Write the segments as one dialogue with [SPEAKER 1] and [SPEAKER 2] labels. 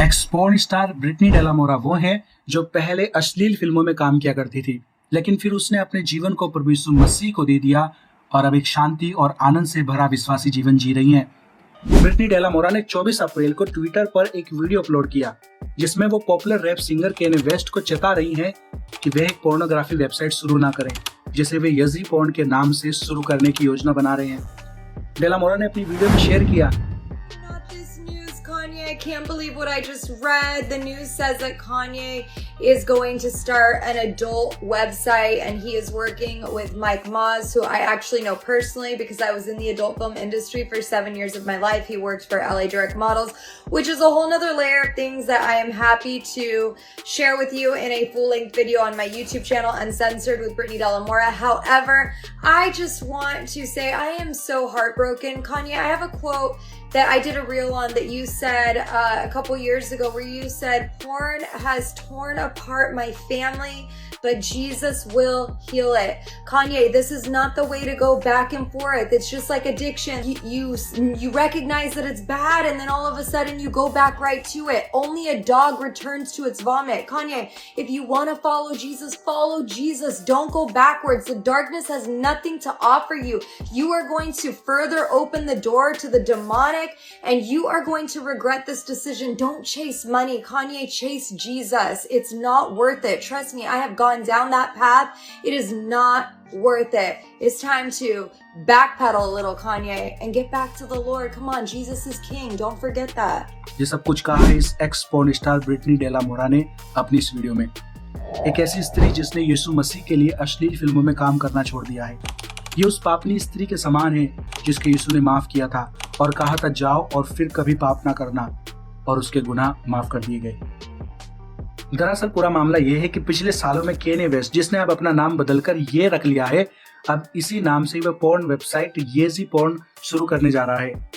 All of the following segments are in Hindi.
[SPEAKER 1] एक्स-पोर्न स्टार ब्रिटनी डेलामोरा वो है जो पहले अश्लील फिल्मों में काम किया करती थी, लेकिन फिर उसने अपने जीवन को प्रभु यीशु मसीह को दे दिया और अब एक शांति और आनंद से भरा विश्वासी जीवन जी रही हैं। ब्रिटनी डेलामोरा ने 24 अप्रैल को ट्विटर पर एक वीडियो अपलोड किया जिसमें वो पॉपुलर रैप सिंगर केन्ये वेस्ट को चेता रही हैं कि वे एक पोर्नोग्राफी वेबसाइट शुरू ना करें जिसे वे यजी पोर्न के नाम से शुरू करने की योजना बना रहे हैं। डेलामोरा ने अपनी वीडियो में शेयर किया,
[SPEAKER 2] Kanye, I can't believe what I just read. The news says that Kanye is going to start an adult website and he is working with Mike Moz, who I actually know personally because I was in the adult film industry for 7 years of my life. He worked for LA Direct Models, which is a whole nother layer of things that I am happy to share with you in a full-length video on my YouTube channel, Uncensored with Brittany Delamora. However, I just want to say I am so heartbroken. Kanye, I have a quote that I did a reel on that you said a couple years ago where you said, porn has torn apart my family, but Jesus will heal it. Kanye, this is not the way to go back and forth. It's just like addiction. You recognize that it's bad and then all of a sudden you go back right to it. Only a dog returns to its vomit. Kanye, if you want to follow Jesus, follow Jesus. Don't go backwards. The darkness has nothing to offer you. You are going to further open the door to the demonic and you are going to regret this decision. Don't chase money. Kanye, chase Jesus. It's not worth it. Trust me, I have gone down that path. It is not worth it. It's time to backpedal a little, Kanye, and get back to the Lord. Come on, Jesus is king. Don't forget that.
[SPEAKER 1] ये सब कुछ कहा है इस एक्स पोर्न स्टार ब्रिटनी डेलामोरा ने अपनी इस वीडियो में। एक ऐसी स्त्री जिसने यीशु मसीह के लिए अश्लील फिल्मों में काम करना छोड़ दिया है। ये उस पापनी स्त्री के समान है जिसके यीशु ने माफ किया था और कहा था जाओ और फिर कभी पाप ना करना, और उसके गुनाह माफ कर दिए गए। दरअसल पूरा मामला यह है कि पिछले सालों में केन्ये वेस्ट, जिसने अब अपना नाम बदलकर ये रख लिया है, अब इसी नाम से वह पोर्न वेबसाइट येजी पोर्न शुरू करने जा रहा है।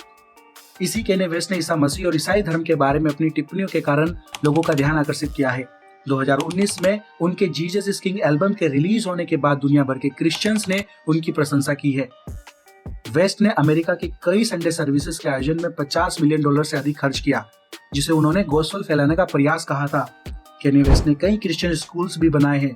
[SPEAKER 1] इसी केन्ये वेस्ट ने ईसा मसीह और ईसाई धर्म के बारे में अपनी टिप्पणियों के कारण लोगों का ध्यान आकर्षित किया है। 2019 में उनके जीसस इज किंग एल्बम के रिलीज होने के बाद दुनिया भर के क्रिश्चियंस ने उनकी प्रशंसा की है। वेस्ट ने अमेरिका की कई संडे सर्विसेज के आयोजन में $50 मिलियन से अधिक खर्च किया, जिसे उन्होंने गोस्पेल फैलाने का प्रयास कहा था। केन्ये वेस्ट ने कई क्रिश्चियन स्कूल्स भी बनाए हैं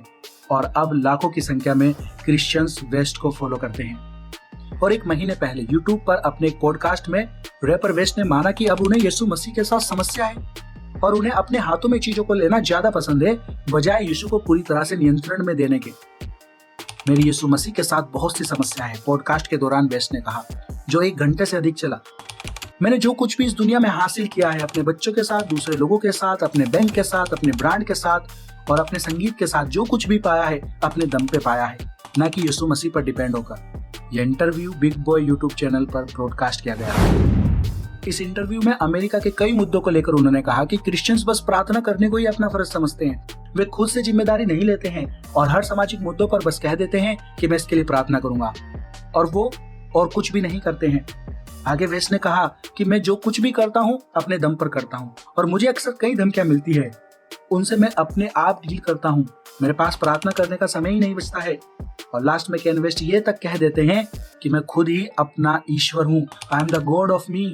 [SPEAKER 1] और अब लाखों की संख्या में क्रिश्चियंस वेस्ट को फॉलो करते हैं। और एक महीने पहले यूट्यूब पर अपने एक पॉडकास्ट में रैपर वेस्ट ने माना कि अब उन्हें यीशु मसीह के साथ समस्या है और उन्हें अपने हाथों में चीजों को लेना ज्यादा पसंद है बजाय यीशु को पूरी तरह से नियंत्रण में देने के। मेरी यीशु मसीह के साथ बहुत सी समस्या है, पॉडकास्ट के दौरान वेस्ट ने कहा, जो 1 घंटे से अधिक चला। मैंने जो कुछ भी इस दुनिया में हासिल किया है, अपने बच्चों के साथ, दूसरे लोगों के साथ, अपने बैंक के साथ, अपने ब्रांड के साथ और अपने संगीत के साथ, जो कुछ भी पाया है अपने दम पे पाया है, न कि यीशु मसीह पर डिपेंड होकर। यह interview big boy YouTube channel पर ब्रॉडकास्ट किया गया। इस इंटरव्यू में अमेरिका के कई मुद्दों को लेकर उन्होंने कहा कि क्रिश्चियंस बस प्रार्थना करने को ही अपना फर्ज समझते हैं। वे खुद से जिम्मेदारी नहीं लेते हैं और हर सामाजिक मुद्दों पर बस कह देते हैं कि मैं इसके लिए प्रार्थना करूंगा, और वो और कुछ भी नहीं करते हैं। आगे वेस्ट ने कहा कि मैं जो कुछ भी करता हूं अपने दम पर करता हूं और मुझे अक्सर कई धमकियां मिलती है, उनसे मैं अपने आप डील करता हूं। मेरे पास प्रार्थना करने का समय ही नहीं बचता है। और लास्ट में केन्ये वेस्ट ये तक कह देते हैं कि मैं खुद ही अपना ईश्वर हूं, I am the God of me.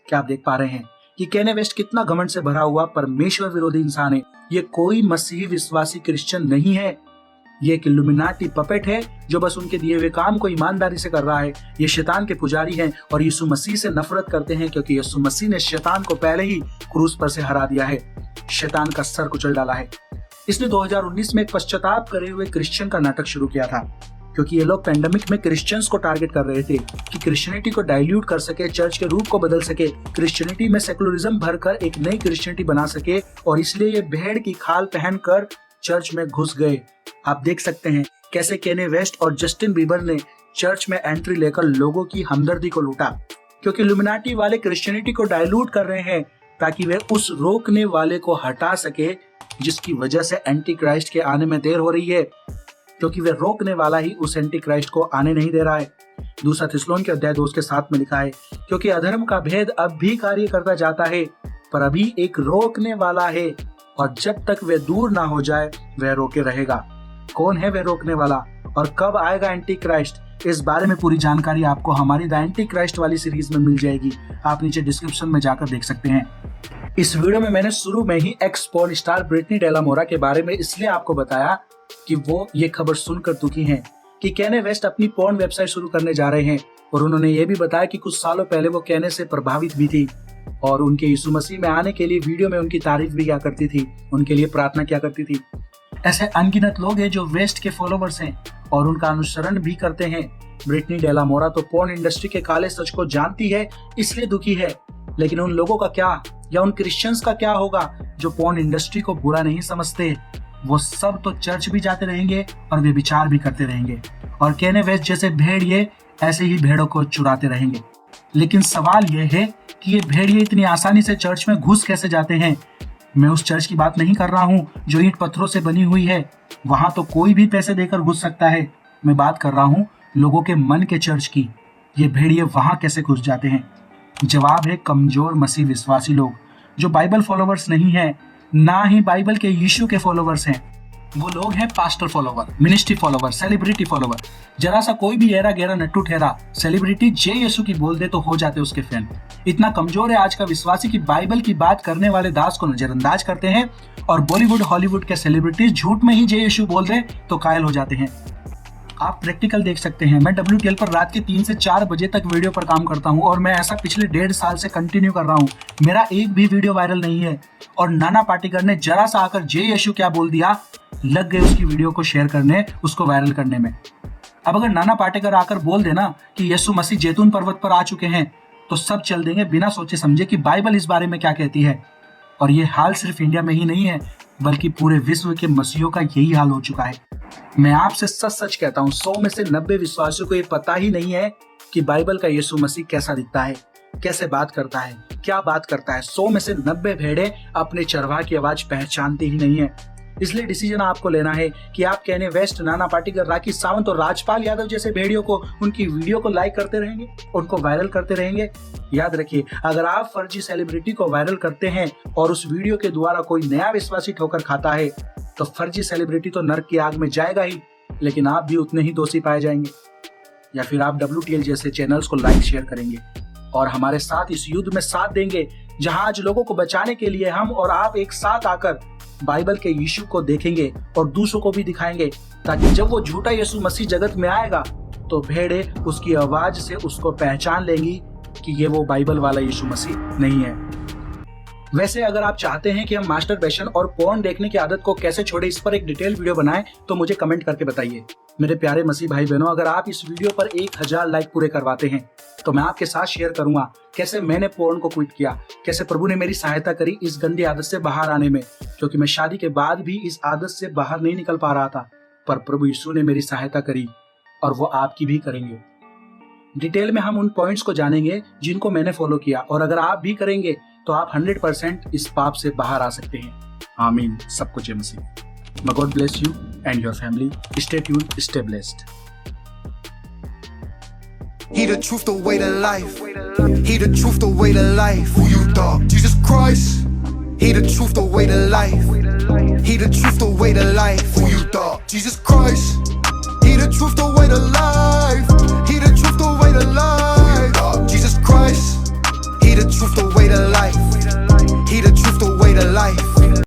[SPEAKER 1] क्या आप देख पा रहे हैं कि केन्ये वेस्ट कितना घमंड से भरा हुआ परमेश्वर विरोधी इंसान है। ये कोई मसीही विश्वासी क्रिश्चियन नहीं है, ये एक इल्यूमिनाटी पपेट है जो बस उनके दिए हुए काम को ईमानदारी से कर रहा है। ये शैतान के पुजारी हैं और यीशु मसीह से नफरत करते हैं क्योंकि यीशु मसीह ने शैतान को पहले ही क्रूस पर से हरा दिया है, शैतान का सर कुचल डाला है। इसने 2019 में एक पश्चाताप करे हुए क्रिश्चियन का नाटक शुरू किया था, क्योंकि ये लोग पेंडेमिक में क्रिश्चियंस को टारगेट कर रहे थे कि क्रिश्चियनिटी को डाइल्यूट कर सके, चर्च के रूप को बदल सके, क्रिश्चियनिटी में सेकुलरिज्म भरकर एक नई क्रिश्चियनिटी बना सके, और इसलिए ये भेड़ की खाल पहनकर चर्च में घुस गए। आप देख सकते हैं कैसे केन्ये वेस्ट और जस्टिन बीबर ने चर्च में एंट्री लेकर लोगों की हमदर्दी को लूटा, क्योंकि इल्यूमिनाटी वाले क्रिश्चियनिटी को डाइल्यूट कर रहे हैं ताकि वे उस रोकने वाले को हटा सके जिसकी वजह से एंटी क्राइस्ट के आने में देर हो रही है, क्योंकि वे रोकने वाला ही उस एंटी क्राइस्ट को आने नहीं दे रहा है। दूसरा थिस्सलुनीके अध्याय 2 के 7 में लिखा है, क्योंकि अधर्म का भेद अब भी कार्य करता जाता है, पर अभी एक रोकने वाला है और जब तक वे दूर ना हो जाए वह रोके रहेगा। कौन है वह रोकने वाला और कब आएगा एंटी क्राइस्ट, इस बारे में पूरी जानकारी आपको हमारी द एंटी क्राइस्ट वाली सीरीज में मिल जाएगी। आप नीचे डिस्क्रिप्शन में जाकर देख सकते हैं। इस वीडियो में मैंने शुरू में ही एक्स पोर्न स्टार ब्रिटनी डेला मोरा के बारे में इसलिए आपको बताया कि वो ये खबर सुनकर दुखी हैं कि कैने वेस्ट अपनी पोर्न वेबसाइट शुरू करने जा रहे हैं, और उन्होंने ये भी बताया कि कुछ सालों पहले वो कैने से प्रभावित भी थी और उनके यीशु मसीह में आने के लिए वीडियो में उनकी तारीफ भी किया करती थी, उनके लिए प्रार्थना किया करती थी। ऐसे अनगिनत लोग हैं जो वेस्ट के फॉलोवर्स हैं और उनका अनुसरण भी करते हैं। ब्रिटनी डेला मोरा तो पोर्न इंडस्ट्री के काले सच को जानती है, इसलिए दुखी है। लेकिन उन लोगों का क्या, या उन क्रिश्चियंस का क्या होगा जो पोर्न इंडस्ट्री को बुरा नहीं समझते? वो सब तो चर्च भी जाते रहेंगे और वे विचार भी करते रहेंगे, और कैने वेस्ट जैसे भेड़िए ऐसे ही भेड़ों को चुराते रहेंगे। लेकिन सवाल यह है कि ये भेड़िए इतनी आसानी से चर्च में घुस कैसे जाते हैं? मैं उस चर्च की बात नहीं कर रहा हूँ जो ईंट पत्थरों से बनी हुई है, वहां तो कोई भी पैसे देकर घुस सकता है। मैं बात कर रहा हूँ लोगों के मन के चर्च की। ये भेड़िए वहां कैसे घुस जाते हैं? जवाब है कमजोर मसीह विश्वासी लोग जो बाइबल फॉलोवर्स नहीं है, ना ही बाइबल के यीशु के फॉलोवर्स हैं। वो लोग हैं pastor follower, ministry follower, celebrity follower. जरा सा कोई भी एरा गहरा नट्टू ठहरा सेलिब्रिटी जे यीशु की बोल दे तो हो जाते उसके फैन। इतना कमजोर है आज का विश्वासी कि बाइबल की बात करने वाले दास को नजरअंदाज करते हैं, और बॉलीवुड हॉलीवुड के सेलिब्रिटीज झूठ में ही जे यीशु बोल दे तो कायल हो जाते हैं। आप प्रैक्टिकल देख सकते हैं। मैं WTL पर रात के 3 से 4 बजे तक वीडियो पर काम करता हूं, और मैं ऐसा पिछले 1.5 साल से कंटिन्यू कर रहा हूं। मेरा एक भी वीडियो वायरल नहीं है, और नाना पाटेकर ने जरा सा आकर जे यीशु क्या बोल दिया, लग गए उसकी वीडियो को शेयर करने, उसको वायरल करने में। अब अगर नाना पाटेकर आकर बोल देना कि यीशु मसीह जैतून पर्वत पर आ चुके हैं, तो सब चल देंगे बिना सोचे समझे कि बाइबल इस बारे में क्या कहती है। और ये हाल सिर्फ इंडिया में ही नहीं है, बल्कि पूरे विश्व के मसीहों का यही हाल हो चुका है। मैं आपसे सच सच कहता हूँ, 100 में से 90 विश्वासियों को ये पता ही नहीं है कि बाइबल का यीशु मसीह कैसा दिखता है, कैसे बात करता है, क्या बात करता है। 100 में से 90 भेड़े अपने चरवाह की आवाज पहचानते ही नहीं है। इसलिए डिसीजन आपको लेना है कि आप कैने वेस्ट, नाना पाटेकर, राखी सावंत और राजपाल यादव जैसे भेड़ियों को, उनकी वीडियो को लाइक करते रहेंगे, उनको वायरल करते रहेंगे। याद रखिए, अगर आप फर्जी सेलिब्रिटी को वायरल करते हैं और उस वीडियो के द्वारा कोई नया विश्वासी ठोकर खाता है, तो फर्जी सेलिब्रिटी तो नरक की आग में जाएगा ही, लेकिन आप भी उतने ही दोषी पाए जाएंगे। या फिर आप WTL जैसे चैनल्स को लाइक शेयर करेंगे और हमारे साथ इस युद्ध में साथ देंगे, जहां आज लोगों को बचाने के लिए हम और आप एक साथ आकर बाइबल के यीशु को देखेंगे और दूसरों को भी दिखाएंगे, ताकि जब वो झूठा यीशु मसीह जगत में आएगा तो भेड़े उसकी आवाज से उसको पहचान लेंगी कि ये वो बाइबल वाला यीशु मसीह नहीं है। वैसे अगर आप चाहते हैं कि हम मास्टरबेशन और पोर्न देखने की आदत को कैसे छोड़े, इस पर एक डिटेल वीडियो बनाएं, तो मुझे कमेंट करके बताइए। मेरे प्यारे मसीह भाई बहनों, अगर आप इस वीडियो पर 1000 लाइक पूरे करवाते हैं तो मैं आपके साथ शेयर करूंगा कैसे मैंने पोर्न को क्विट किया, कैसे प्रभु ने मेरी सहायता करी इस गंदी आदत से बाहर आने में, क्योंकि मैं शादी के बाद भी इस आदत से बाहर नहीं निकल पा रहा था। पर प्रभु यीशु ने मेरी सहायता करी, और वो आपकी भी करेंगे। डिटेल में हम उन पॉइंट्स को जानेंगे जिनको मैंने फॉलो किया, और अगर आप भी करेंगे तो आप 100% इस पाप से बाहर आ सकते हैं। आमीन। सबको जय मसीह। May God bless you and your family. Stay tuned, stay blessed.
[SPEAKER 3] He the truth, the way, the life. He the truth, the way, the life. Who you thought? Jesus Christ. He the truth, the way, the life. He the truth, the way, the life. Who you thought? Jesus Christ.